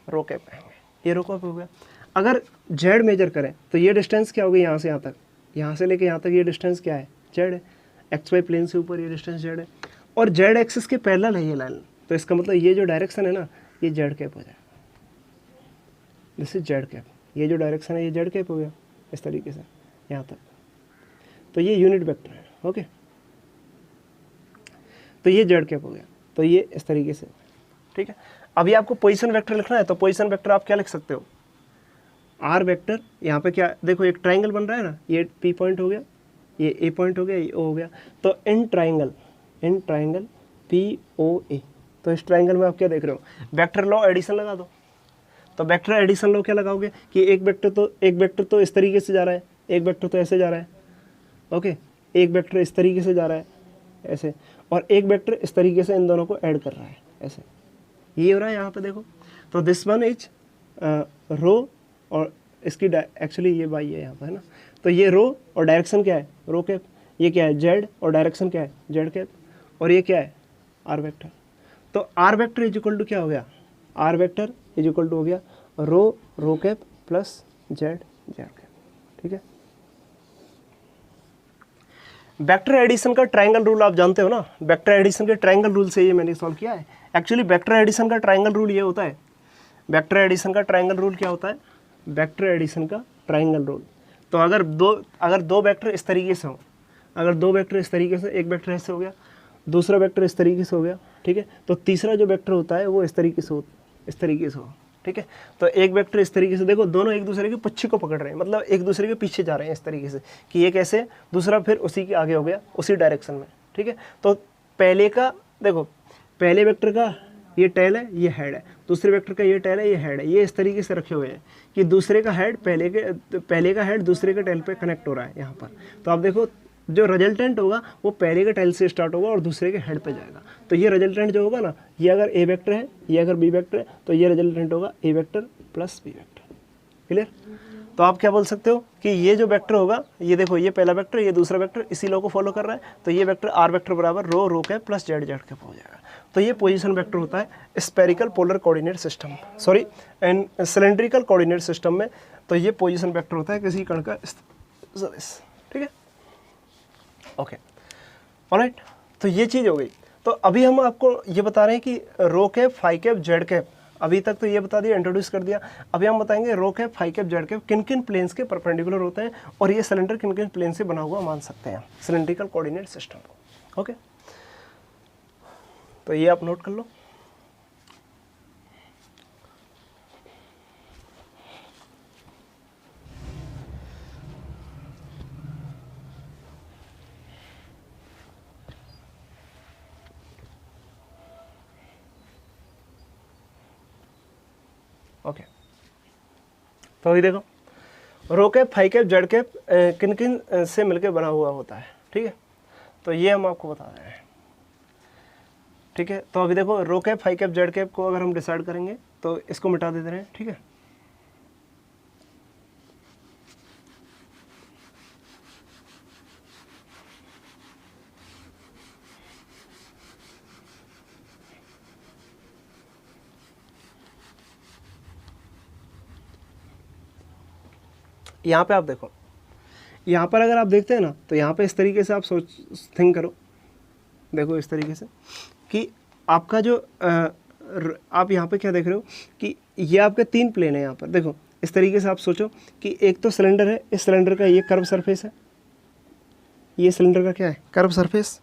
रो कैप कहेंगे, ये रो कैप हो गया। अगर जेड मेजर करें तो ये डिस्टेंस क्या होगी, यहाँ से यहाँ तक, यहाँ से लेके यहाँ तक ये डिस्टेंस क्या है, जेड है। एक्स वाई प्लेन से ऊपर ये डिस्टेंस जेड है और जेड एक्सिस के पैरेलल है ये लाइन, तो इसका मतलब ये जो डायरेक्शन है ना, ये जेड कैप हो जाएगा, दिस इज जेड कैप। ये जो डायरेक्शन है ये जेड कैप हो गया इस तरीके से यहाँ तक, तो ये यूनिट वेक्टर है, ओके। तो ये जेड कैप हो गया, तो ये इस तरीके से, ठीक है। अभी आपको पोजीशन वेक्टर लिखना है, तो पोजीशन वेक्टर आप क्या लिख सकते हो, आर वेक्टर। यहाँ पे क्या देखो, एक ट्राइंगल बन रहा है ना, ये पी पॉइंट हो गया, ये ए पॉइंट हो गया, ये ओ हो गया। तो इन ट्राइंगल पी ओ ए, तो इस ट्राइंगल में आप क्या देख रहे हो, वेक्टर लॉ एडिशन लगा दो। तो वेक्टर एडिशन लॉ क्या लगाओगे कि एक वेक्टर तो इस तरीके से जा रहा है, एक वेक्टर तो ऐसे जा रहा है, ओके, एक वेक्टर इस तरीके से जा रहा है ऐसे, और एक वेक्टर इस तरीके से इन दोनों को ऐड कर रहा है ऐसे, ये हो रहा है यहाँ पे देखो। तो दिस वन इज रो और इसकी एक्चुअली ये वाई है यहाँ पर, है ना। तो ये रो और डायरेक्शन क्या है, रो कैप। ये क्या है, जेड और डायरेक्शन क्या है, जेड कैप। और ये क्या है, आर वेक्टर। तो R vector is equal to क्या हो गया, R vector is equal to हो गया rho cap plus Z cap, ठीक है। वेक्टर एडिशन का ट्रायंगल रूल आप जानते हो ना, वेक्टर एडिशन के ट्रायंगल रूल से ये मैंने सॉल्व किया है। एक्चुअली वेक्टर एडिशन का ट्रायंगल रूल ये होता है, वेक्टर एडिशन का ट्रायंगल रूल क्या होता है, वेक्टर एडिशन का ट्रायंगल रूल। तो अगर दो वेक्टर इस तरीके से हो, अगर दो वेक्टर इस तरीके से, एक वेक्टर ऐसे हो गया, दूसरा वेक्टर इस तरीके से हो गया, ठीक है, तो तीसरा जो वेक्टर होता है वो इस तरीके से हो, इस तरीके से हो, ठीक है। तो एक वेक्टर इस तरीके से, देखो दोनों एक दूसरे के पीछे को पकड़ रहे हैं, मतलब एक दूसरे के पीछे जा रहे हैं इस तरीके से कि ये कैसे, दूसरा फिर उसी के आगे हो गया, उसी डायरेक्शन में, ठीक है। तो पहले का देखो, पहले वेक्टर का ये टेल है, ये हेड है, दूसरे वेक्टर का ये टेल है, ये हेड है, ये इस तरीके से रखे हुए हैं कि दूसरे का हेड पहले का हेड दूसरे के टेल पे कनेक्ट हो रहा है यहाँ पर। तो आप देखो जो रिजल्टेंट होगा वो पहले के टेल से स्टार्ट होगा और दूसरे के हेड पे जाएगा। तो ये रिजल्टेंट जो होगा ना, ये अगर ए वेक्टर है, ये अगर बी वेक्टर है, तो ये रिजल्टेंट होगा A vector plus B vector. Clear? तो आप क्या बोल सकते हो कि ये जो वेक्टर होगा, ये देखो ये पहला वेक्टर, ये दूसरा वेक्टर इसी लॉ को फॉलो कर रहा है, तो ये वेक्टर आर वेक्टर बराबर rho rho cap plus Z Z cap हो जाएगा। तो ये पोजीशन वेक्टर होता है spherical polar coordinate system, sorry and cylindrical coordinate system में। तो ये पोजीशन वेक्टर होता है किसी कण का सदिश, ठीक है, ओके, ऑलराइट। तो ये चीज़ हो गई। तो अभी हम आपको ये बता रहे हैं कि rho cap, phi cap, Z cap, अभी तक तो ये बता दिया, इंट्रोड्यूस कर दिया। अभी हम बताएंगे rho cap, phi cap, Z cap किन किन प्लेन्स के परपेंडिकुलर होते हैं और ये सिलेंडर किन किन प्लेन से बना हुआ मान सकते हैं, सिलेंड्रिकल कोऑर्डिनेट सिस्टम। ओके, तो ये आप नोट कर लो। ओके, तो अभी देखो rho cap, phi cap, Z cap किन किन से मिलकर बना हुआ होता है, ठीक है। तो ये हम आपको बता रहे हैं, ठीक है। तो अभी देखो rho cap, phi cap, Z cap को अगर हम डिसाइड करेंगे तो इसको मिटा देते हैं, ठीक है। यहाँ पे आप देखो, यहाँ पर अगर आप देखते हैं ना, तो यहाँ पे इस तरीके से आप थिंक करो, देखो इस तरीके से कि आपका जो आप यहाँ पे क्या देख रहे हो कि ये आपके तीन प्लेन है। यहाँ पर देखो इस तरीके से आप सोचो कि एक तो सिलेंडर है, इस सिलेंडर का ये कर्व सरफेस है, ये सिलेंडर का क्या है, कर्व सरफेस।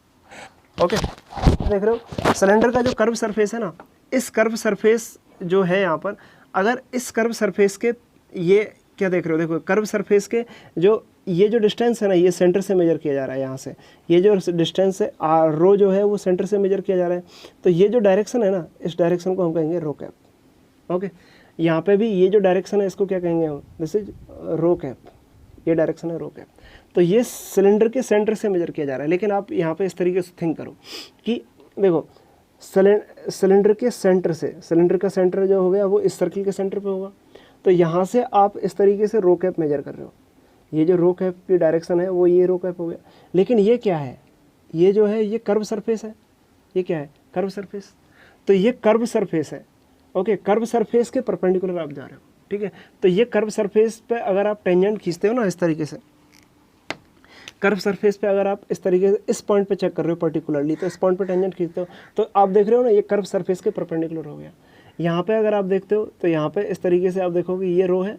ओके, देख रहे हो सिलेंडर का जो कर्व सरफेस है ना, इस कर्व सरफेस जो है यहाँ पर, अगर इस कर्व सरफेस के ये क्या देख रहे हो, देखो कर्व सरफेस के जो ये जो डिस्टेंस है ना, ये सेंटर से मेजर किया जा रहा है। यहाँ से ये जो डिस्टेंस है रो जो है वो सेंटर से मेजर किया जा रहा है। तो ये जो डायरेक्शन है ना, इस डायरेक्शन को हम कहेंगे रो कैप। ओके, यहाँ पे भी ये जो डायरेक्शन है इसको क्या कहेंगे हम, दिस इज रो कैप, ये डायरेक्शन है रो कैप। तो ये सिलेंडर के सेंटर से मेजर किया जा रहा है। लेकिन आप यहाँ पे इस तरीके से थिंक करो कि देखो सिलेंडर के सेंटर से, सिलेंडर का सेंटर जो हो गया वो इस सर्किल के सेंटर पे होगा। तो यहाँ से आप इस तरीके से रो कैप मेजर कर रहे हो, ये जो रो कैप की डायरेक्शन है वो ये रो कैप हो गया। लेकिन ये क्या है, ये जो है ये कर्व सरफेस है, ये क्या है, कर्व सरफेस। तो ये कर्व सरफेस है। ओके, कर्व सरफेस के परपेंडिकुलर आप जा रहे हो, ठीक है। तो ये कर्व सरफेस पे अगर आप टेंजेंट खींचते हो ना इस तरीके से, कर्व सरफेस पे अगर आप इस तरीके से इस पॉइंट पे चेक कर रहे हो पर्टिकुलरली, तो इस पॉइंट पे टेंजेंट खींचते हो तो आप देख रहे हो ना ये कर्व सरफेस के परपेंडिकुलर हो गया। यहाँ पे अगर आप देखते हो तो यहाँ पे इस तरीके से आप देखोगे ये रो है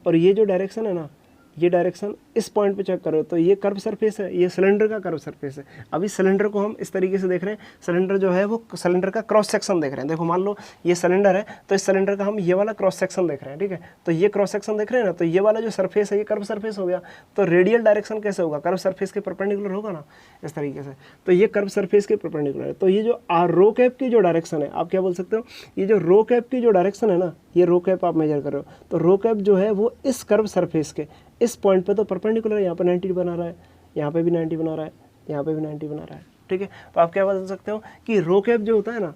और ये जो डायरेक्शन है ना, ये डायरेक्शन इस पॉइंट पे चेक करो तो ये कर्व सरफेस है, ये सिलेंडर का कर्व सरफेस है। अभी सिलेंडर को हम इस तरीके से देख रहे हैं, सिलेंडर जो है वो सिलेंडर का क्रॉस सेक्शन देख रहे हैं। देखो मान लो ये सिलेंडर है तो इस सिलेंडर का हम ये वाला क्रॉस सेक्शन देख रहे हैं, ठीक है। तो ये क्रॉस सेक्शन देख रहे हैं ना, तो ये वाला जो सरफेस है ये कर्व सरफेस हो गया। तो रेडियल डायरेक्शन कैसे होगा, कर्व सरफेस के परपेंडिकुलर होगा ना इस तरीके से। तो ये कर्व सरफेस के परपेंडिकुलर है। तो ये जो रो कैप की जो डायरेक्शन है, आप क्या बोल सकते हो, ये जो रो कैप की जो डायरेक्शन है ना, ये रो कैप आप मेजर कर रहे हो। तो रो कैप जो है वो इस कर्व सरफेस के इस पॉइंट पे तो परपेंडिकुलर है, यहाँ पे 90 बना रहा है, यहाँ पे भी 90 बना रहा है, यहाँ पे भी 90 बना रहा है, ठीक है। तो आप क्या बता सकते हो कि रो कैप जो होता है ना,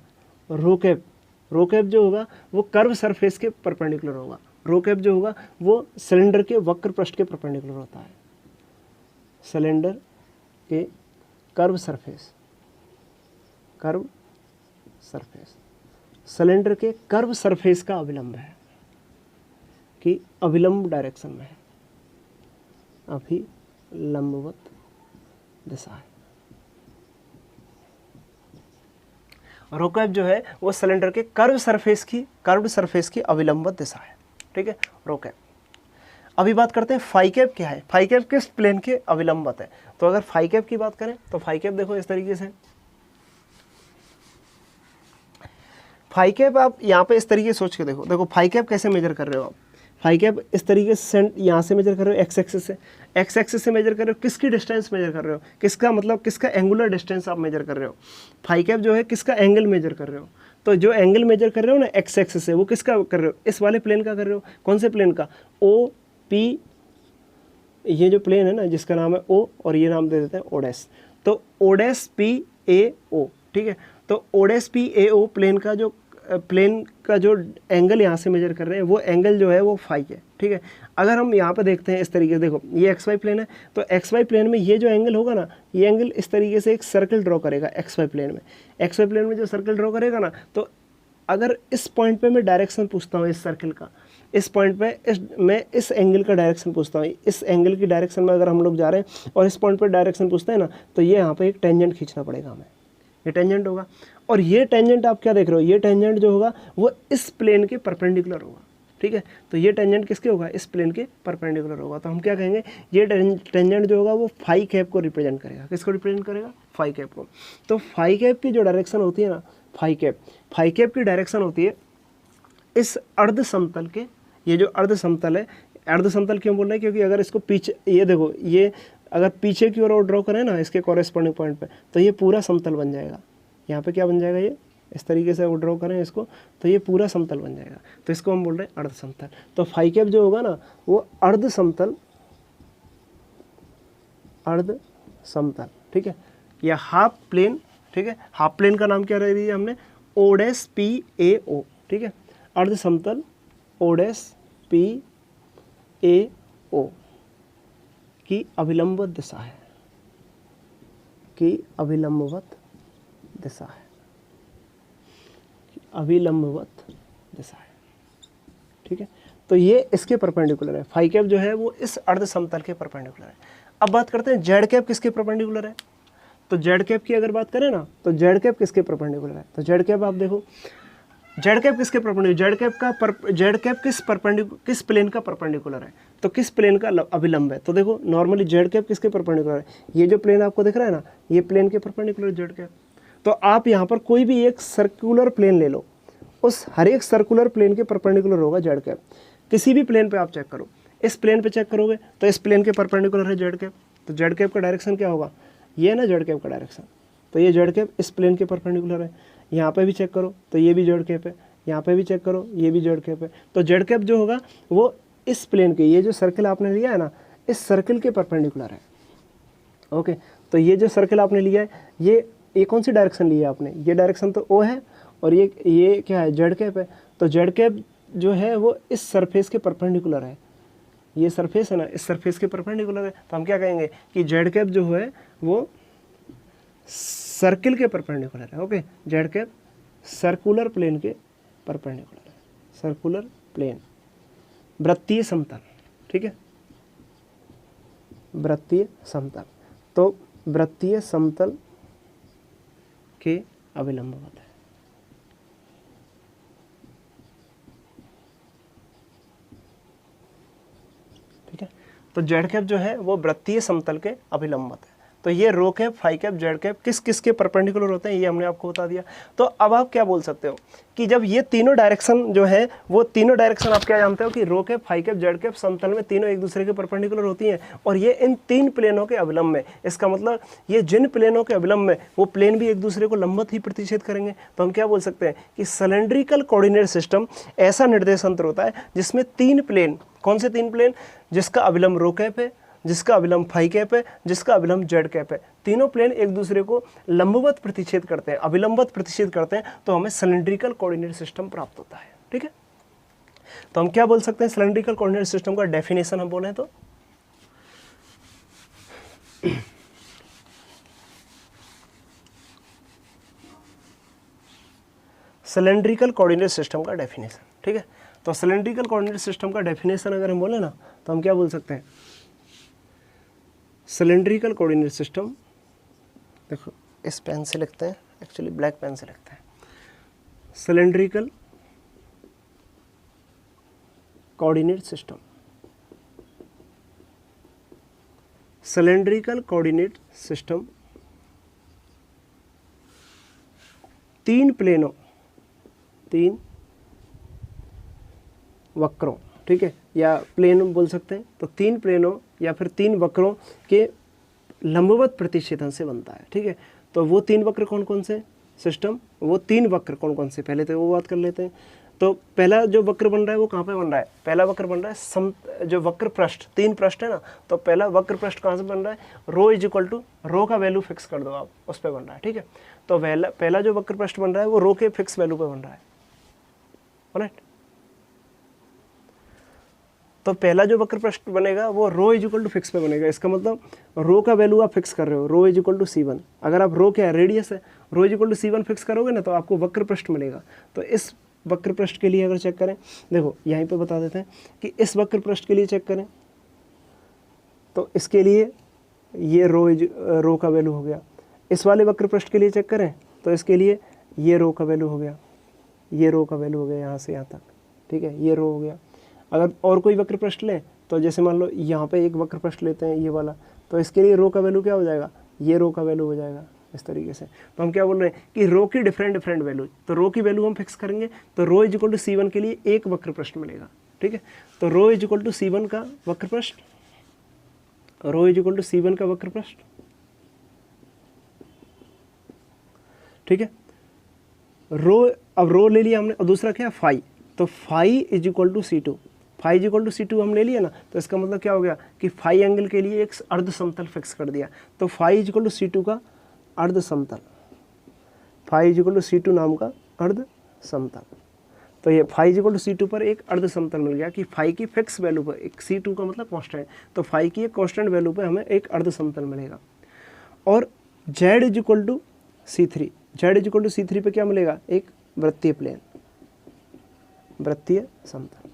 रो कैप जो होगा वो कर्व सरफेस के परपेंडिकुलर होगा। रो कैप जो होगा वो सिलेंडर के वक्र पृष्ठ के परपेंडिकुलर होता है। सिलेंडर के कर्व सरफेस, सिलेंडर के कर्व सरफेस का अभिलंब है कि अभिलंब डायरेक्शन में है, अभिलंबवत दिशा है। रो कैप जो है वो सिलेंडर के कर्व सरफेस की अभिलंबवत दिशा है, ठीक है, रो कैप। अभी बात करते हैं फाई कैप क्या है। फाई कैप किस प्लेन के अविलंबत है। तो अगर फाई कैप की बात करें तो फाई कैप देखो इस तरीके से, फाई कैप आप यहाँ पे इस तरीके से सोच के देखो, देखो फाई कैप कैसे मेजर कर रहे हो आप। फाई कैप इस तरीके से यहाँ से मेजर कर रहे हो, एक्स एक्सिस से, एक्स एक्सिस से मेजर कर रहे हो, किसकी डिस्टेंस मेजर कर रहे हो, किसका मतलब किसका एंगुलर डिस्टेंस आप मेजर कर रहे हो। फाई कैप जो है किसका एंगल मेजर कर रहे हो। तो जो एंगल मेजर कर रहे हो ना एक्स एक्सिस से, वो किसका कर रहे हो, इस वाले प्लेन का कर रहे हो। कौन से प्लेन का, ओ पी, ये जो प्लेन है ना जिसका नाम है ओ, और ये नाम दे देते हैं ओडेस। तो ओडेस पी ए ओ, ठीक है। तो ओडेस पी ए ओ प्लेन का जो एंगल यहाँ से मेजर कर रहे हैं वो एंगल जो है वो फाई है, ठीक है। अगर हम यहाँ पे देखते हैं इस तरीके से, देखो ये एक्स वाई प्लेन है, तो एक्स वाई प्लेन में ये जो एंगल होगा ना, ये एंगल इस तरीके से एक सर्कल ड्रॉ करेगा एक्स वाई प्लेन में। एक्स वाई प्लेन में जो सर्कल ड्रॉ करेगा ना, तो अगर इस पॉइंट पे मैं डायरेक्शन पूछता हूँ इस सर्कल का, इस पॉइंट पे मैं इस एंगल का डायरेक्शन पूछता हूँ, इस एंगल की डायरेक्शन में अगर हम लोग जा रहे हैं और इस पॉइंट पर डायरेक्शन पूछते हैं ना, तो ये यहाँ पे एक टेंजेंट खींचना पड़ेगा हमें, ये टेंजेंट होगा। और ये टेंजेंट आप क्या देख रहे हो, ये टेंजेंट जो होगा वो इस प्लेन के परपेंडिकुलर होगा, ठीक है। तो ये टेंजेंट किसके होगा, इस प्लेन के परपेंडिकुलर होगा। तो हम क्या कहेंगे, ये टेंजेंट जो होगा वो फाई कैप को रिप्रेजेंट करेगा। किसको रिप्रेजेंट करेगा, फाई कैप को। तो फाई कैप की जो डायरेक्शन होती है ना, फाई कैप की डायरेक्शन होती है इस अर्ध समतल के, ये जो अर्ध समतल है, अर्ध समतल क्यों बोल रहे हैं, क्योंकि अगर इसको पीछे, ये देखो ये अगर पीछे की ओर ड्रॉ करें ना इसके कॉरेस्पॉन्डिंग पॉइंट पे, तो ये पूरा समतल बन जाएगा। यहाँ पे क्या बन जाएगा, ये इस तरीके से वो ड्रॉ करें इसको, तो ये पूरा समतल बन जाएगा। तो इसको हम बोल रहे हैं अर्ध समतल। तो फाई कैप जो होगा ना वो अर्ध समतल, अर्ध समतल, ठीक है, या हाफ प्लेन, ठीक है। हाफ प्लेन का नाम क्या रह दिया हमने, ओडेस पी ए ओ, ठीक है। अर्ध समतल ओडेस पी ए ओ की अभिलंबवत दिशा है, की अभिलंबवत दिशा है, अभिलंबवत दिशा है, ठीक है। तो ये इसके परपेंडिकुलर है, फाई कैप जो है वो इस अर्ध समतल के परपेंडिकुलर है। अब बात करते हैं जेड कैप किसके परपेंडिकुलर है। तो जेड कैप की अगर बात करें ना, तो जेड कैप किसके परपेंडिकुलर है। तो जेड कैप आप देखो, जेड कैप किसके परपेंडिकुलर, जेड कैप किस प्लेन का परपेंडिकुलर है, तो किस प्लेन का अभिलंब है। तो देखो नॉर्मली जेड कैप किसके परपेंडिकुलर है, ये जो प्लेन आपको दिख रहा है ना, ये प्लेन के परपेंडिकुलर जेड कैप। तो आप यहाँ पर कोई भी एक सर्कुलर प्लेन ले लो, उस हर एक सर्कुलर प्लेन के परपेंडिकुलर होगा जेड कैप। किसी भी प्लेन पे आप चेक करो, इस प्लेन पे चेक करोगे तो इस प्लेन के परपेंडिकुलर है जेड कैप। तो जेड कैप का डायरेक्शन क्या होगा, ये ना जेड कैप का डायरेक्शन, तो ये जेड कैप इस प्लेन के परपेंडिकुलर है। यहाँ पे भी चेक करो तो ये भी जेड कैप है, यहाँ पे भी चेक करो ये भी जेड कैप है। तो जेड कैप जो होगा वो इस प्लेन के, ये जो सर्कल आपने लिया है ना, इस सर्कल के परपेंडिकुलर है, ओके। तो ये जो सर्कल आपने लिया है, ये कौन सी डायरेक्शन ली है आपने, ये डायरेक्शन तो ओ है, और ये क्या है, जेड कैप है। तो जेड कैप जो है वो इस सरफेस के परपेंडिकुलर है, ये सरफेस है ना, इस सरफेस के परपेंडिकुलर है। तो हम क्या कहेंगे कि जेड कैप जो है वो सर्किल के परपेंडिकुलर है, okay. Z cap circular plane के परपेंडिकुलर है, सर्कुलर प्लेन, वृत्तीय समतल, ठीक है, वृत्तीय समतल। तो वृत्तीय समतल के अभिलंबवत है, ठीक है। तो जेड कैप जो है वो वृत्तीय समतल के अभिलंबवत है। तो ये rho cap, phi cap, Z cap किस किस के परपेंडिकुलर होते हैं, ये हमने आपको बता दिया। तो अब आप क्या बोल सकते हो कि जब ये तीनों डायरेक्शन जो है वो तीनों डायरेक्शन आप क्या जानते हो कि rho cap, phi cap, Z cap समतल में तीनों एक दूसरे के परपेंडिकुलर होती हैं, और ये इन तीन प्लेनों के अभिलंब में, इसका मतलब ये जिन प्लेनों के अभिलंब में वो प्लेन भी एक दूसरे को लंबवत ही प्रतिच्छेद करेंगे। तो हम क्या बोल सकते हैं कि सिलेंड्रिकल कोऑर्डिनेट सिस्टम ऐसा निर्देश तंत्र होता है जिसमें तीन प्लेन, कौन से तीन प्लेन, जिसका अभिलंब रो कैप है, जिसका अभिलंब फाई कैप है, जिसका अभिलंब जेड कैप है, तीनों प्लेन एक दूसरे को लंबवत प्रतिच्छेद करते हैं, अभिलंबवत प्रतिच्छेद करते हैं, तो हमें सिलेंड्रिकल कोऑर्डिनेट सिस्टम प्राप्त होता है, ठीक है। तो हम क्या बोल सकते हैं, सिलेंड्रिकल कोऑर्डिनेट सिस्टम का डेफिनेशन हम बोले तो सिलेंड्रिकल कोऑर्डिनेट सिस्टम का डेफिनेशन, ठीक है। तो सिलेंड्रिकल कोऑर्डिनेट सिस्टम का डेफिनेशन अगर हम बोले ना, तो हम क्या बोल सकते हैं, सिलेंड्रिकल कोऑर्डिनेट सिस्टम, देखो इस पेन से लिखते हैं, एक्चुअली ब्लैक पेन से लिखते हैं, cylindrical coordinate system, cylindrical coordinate system तीन प्लेनों, तीन वक्रों, ठीक है, या प्लेन बोल सकते हैं, तो तीन प्लेनों या फिर तीन वक्रों के लंबवत प्रतिच्छेदन से बनता है, ठीक है। तो वो तीन वक्र कौन कौन से सिस्टम, वो तीन वक्र कौन कौन से, पहले तो वो बात कर लेते हैं। तो पहला जो वक्र बन रहा है वो कहाँ पे बन रहा है, पहला वक्र बन रहा है जो वक्र पृष्ठ, तीन पृष्ठ है ना, तो पहला वक्र पृष्ठ कहाँ से बन रहा है, रो इज इक्वल टू, रो का वैल्यू फिक्स कर दो आप, उस पर बन रहा है, ठीक है। तो पहला जो वक्र पृष्ठ बन रहा है वो रो के फिक्स वैल्यू पे बन रहा है, राइट। तो पहला जो वक्र पृष्ठ बनेगा वो रो इज इक्वल टू फिक्स पे बनेगा। इसका मतलब रो का वैल्यू आप फिक्स कर रहे हो, रो इज इक्वल टू C1। अगर आप रो क्या है, रेडियस है, rho is equal to C1 fix करोगे ना, तो आपको वक्र पृष्ठ मिलेगा। तो इस वक्र पृष्ठ के लिए अगर चेक करें, देखो यहीं पे बता देते हैं कि इस वक्र पृष्ठ के लिए चेक करें, तो इसके लिए ये रो का वैल्यू हो गया। इस वाले वक्र पृष्ठ के लिए चेक करें, तो इसके लिए ये रो का वैल्यू हो गया, ये रो का वैल्यू हो गया यहाँ से यहाँ तक, ठीक है, ये रो हो गया। अगर और कोई वक्र पृष्ठ लें, तो जैसे मान लो यहाँ पे एक वक्र पृष्ठ लेते हैं ये वाला, तो इसके लिए रो का वैल्यू क्या हो जाएगा, ये रो का वैल्यू हो जाएगा इस तरीके से। तो हम क्या बोल रहे हैं कि रो की डिफरेंट वैल्यू, तो रो की वैल्यू हम फिक्स करेंगे, तो रो इज इक्वल टू C1 के लिए एक वक्र पृष्ठ मिलेगा, ठीक है। तो रो इज इक्वल टू C1 का वक्र पृष्ठ, rho is equal to C1 का वक्र पृष्ठ, ठीक है। अब रो ले लिया हमने, और दूसरा क्या, फाई, तो phi is equal to C2, phi is equal to C2 हम ले लिया ना, तो इसका मतलब क्या हो गया कि फाई एंगल के लिए एक अर्ध समतल फिक्स कर दिया। तो phi is equal to C2 का अर्ध समतल, phi is equal to C2 नाम का अर्ध समतल। तो ये phi is equal to C2 पर एक अर्ध समतल मिल गया कि फाई की फिक्स वैल्यू पर, एक C2 का मतलब कांस्टेंट, तो फाई की एक कांस्टेंट वैल्यू पे हमें एक अर्ध समतल मिलेगा। और Z is equal to C3, Z is equal to C3 पे क्या मिलेगा, एक वृत्तीय प्लेन, वृत्तीय समतल।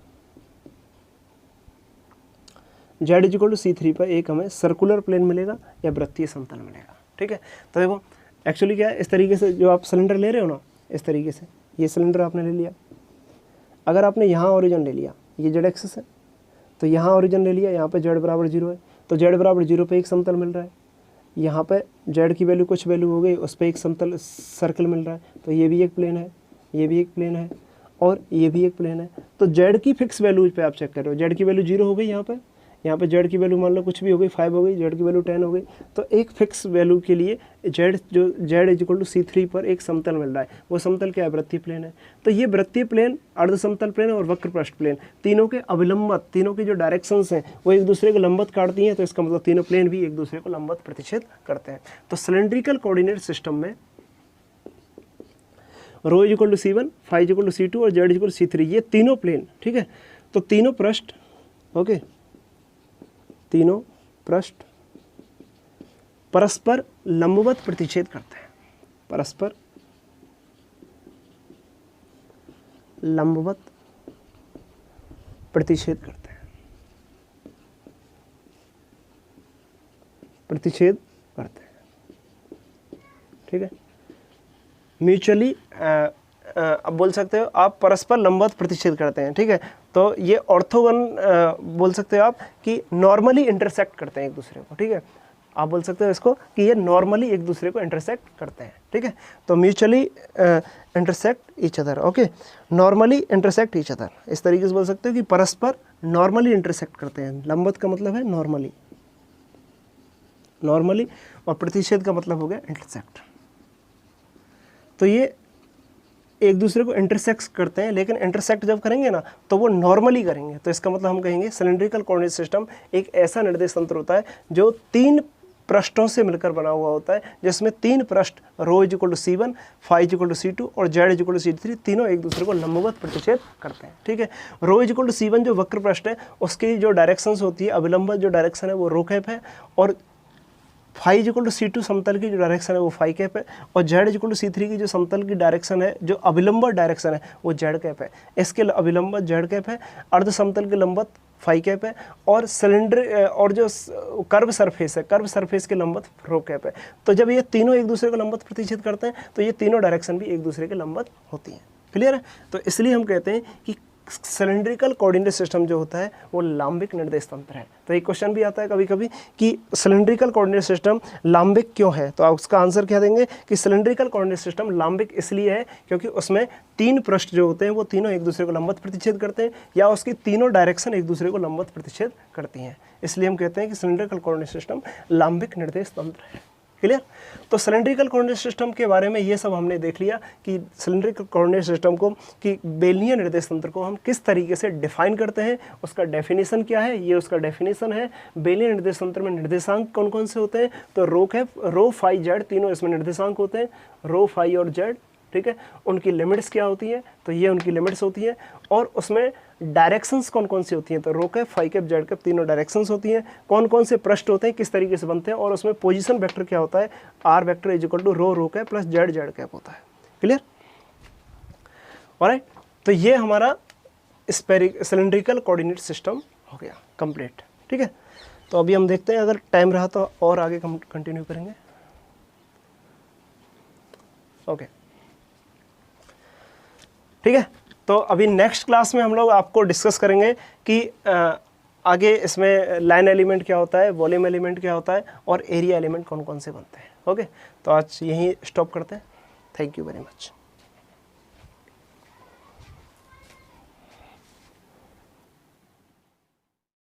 Z is equal to C3 पर एक हमें सर्कुलर प्लेन मिलेगा या वृत्तीय समतल मिलेगा, ठीक है। तो देखो एक्चुअली क्या है, इस तरीके से जो आप सिलेंडर ले रहे हो ना, इस तरीके से ये सिलेंडर आपने ले लिया, अगर आपने यहाँ ओरिजिन ले लिया, ये Z एक्सिस है, तो यहाँ ओरिजिन ले लिया, यहाँ पे Z बराबर 0 है, तो Z बराबर 0 पे एक समतल मिल रहा है, यहाँ पे Z की वैल्यू कुछ वैल्यू हो गई, उस पर एक समतल सर्कल मिल रहा है, तो ये भी एक प्लेन है, ये भी एक प्लेन है, और ये भी एक प्लेन है। तो Z की फिक्स वैल्यू पे आप चेक कर रहे हो, Z की वैल्यू 0 हो गई, यहाँ पे Z की वैल्यू मान लो कुछ भी हो गई, 5 हो गई, Z की वैल्यू 10 हो गई। तो एक फिक्स वैल्यू के लिए Z is equal to C3 पर एक समतल मिल रहा है, वो समतल क्या है, वृत्तीय प्लेन है। तो ये वृत्तीय प्लेन, अर्ध समतल प्लेन और वक्र पृष्ठ प्लेन, तीनों के अविलंबत, तीनों की जो डायरेक्शंस हैं वो एक दूसरे को लंबवत काटती हैं, तो इसका मतलब तीनों प्लेन भी एक दूसरे को लंबवत प्रतिच्छेद करते हैं। तो सिलेंड्रिकल कोऑर्डिनेट सिस्टम में rho is equal to C1, phi is equal to C2 और Z is equal to C3, ये तीनों प्लेन, ठीक है। तो तीनों पृष्ठ, ओके, तीनों पृष्ठ परस्पर लंबवत प्रतिच्छेद करते हैं, परस्पर लंबवत प्रतिच्छेद करते हैं, प्रतिच्छेद करते हैं, ठीक है। म्यूचुअली अब बोल सकते हो आप परस्पर लंबवत प्रतिच्छेद करते हैं, ठीक है। तो ये ऑर्थोगन बोल सकते हो आप कि नॉर्मली इंटरसेक्ट करते हैं एक दूसरे को, ठीक है। आप बोल सकते हो इसको कि ये नॉर्मली एक दूसरे को इंटरसेक्ट करते हैं, ठीक है। तो mutually intersect each other, okay, normally intersect each other, इस तरीके से बोल सकते हो कि परस्पर नॉर्मली इंटरसेक्ट करते हैं। लंबवत का मतलब है नॉर्मली, नॉर्मली, और प्रतिच्छेद का मतलब हो गया इंटरसेक्ट। तो ये एक दूसरे को इंटरसेक्ट करते हैं, लेकिन इंटरसेक्ट जब करेंगे ना तो वो नॉर्मली करेंगे। तो इसका मतलब हम कहेंगे सिलेंड्रिकल कोऑर्डिनेट सिस्टम एक ऐसा निर्देश तंत्र होता है जो तीन पृष्ठों से मिलकर बना हुआ होता है, जिसमें तीन पृष्ठ rho is equal to C1, phi is equal to C2 और Z is equal to C3 तीनों एक दूसरे को लंबवत प्रतिच्छेद करते हैं, ठीक है। Rho is equal to C1 जो वक्र पृष्ठ है उसकी जो डायरेक्शंस होती है, अविलंबत जो डायरेक्शन है वो रो कैप है, और phi is equal to C2 समतल की जो डायरेक्शन है वो फाई कैप है, और Z is equal to C3 की जो समतल की डायरेक्शन है, जो अविलंबत डायरेक्शन है वो Z कैप है। इसके अविलंबत Z कैप है, अर्ध समतल के लंबवत फाई कैप है, और सिलेंडर और जो कर्व सरफेस है, कर्व सरफेस के लंबवत रो कैप है। तो जब ये तीनों एक दूसरे को लंबवत प्रतिच्छेद करते हैं तो ये तीनों डायरेक्शन भी एक दूसरे के लंबवत होती हैं। क्लियर है। तो इसलिए हम कहते हैं कि सिलेंड्रिकल कोऑर्डिनेट सिस्टम जो होता है वो लांबिक निर्देश तंत्र है। तो एक क्वेश्चन भी आता है कभी कभी कि सिलेंड्रिकल कोऑर्डिनेट सिस्टम लांबिक क्यों है, तो आप उसका आंसर क्या देंगे कि सिलेंड्रिकल कोऑर्डिनेट सिस्टम लांबिक इसलिए है क्योंकि उसमें 3 पृष्ठ जो होते हैं वो तीनों एक दूसरे को लंबवत प्रतिच्छेद करते हैं, या उसकी तीनों डायरेक्शन एक दूसरे को लंबवत प्रतिच्छेद करती हैं, इसलिए हम कहते हैं कि सिलेंड्रिकल कोऑर्डिनेट सिस्टम लांबिक निर्देश तंत्र है। क्लियर। तो सिलेंड्रिकल कोऑर्डिनेट सिस्टम के बारे में ये सब हमने देख लिया कि सिलेंड्रिकल कोऑर्डिनेट सिस्टम को, कि बेलनीय निर्देश तंत्र को हम किस तरीके से डिफाइन करते हैं, उसका डेफिनेशन क्या है, ये उसका डेफिनेशन है। बेलनीय निर्देश तंत्र में निर्देशांक कौन कौन से होते हैं, तो रो फाई जेड तीनों इसमें निर्देशांक होते हैं, रो फाई और जेड, ठीक है। उनकी लिमिट्स क्या होती हैं, तो ये उनकी लिमिट्स होती हैं, और उसमें डायरेक्शंस कौन कौन सी होती हैं, तो rho cap, phi cap, Z cap तीनों डायरेक्शंस होती हैं। कौन कौन से पृष्ठ होते हैं, किस तरीके से बनते हैं, और उसमें पोजीशन वेक्टर क्या होता है, R vector is equal to rho cap plus Z Z cap होता है। क्लियर। ऑलराइट, तो ये हमारा सिलेंड्रिकल कोऑर्डिनेट सिस्टम हो गया कंप्लीट। ठीक है, तो अभी हम देखते हैं, अगर टाइम रहा तो और आगे कंटिन्यू करेंगे। ओके, ठीक है। तो अभी नेक्स्ट क्लास में हम लोग आपको डिस्कस करेंगे कि आगे इसमें लाइन एलिमेंट क्या होता है, वॉल्यूम एलिमेंट क्या होता है, और एरिया एलिमेंट कौन कौन से बनते हैं। ओके, तो आज यहीं स्टॉप करते हैं। Thank you very much.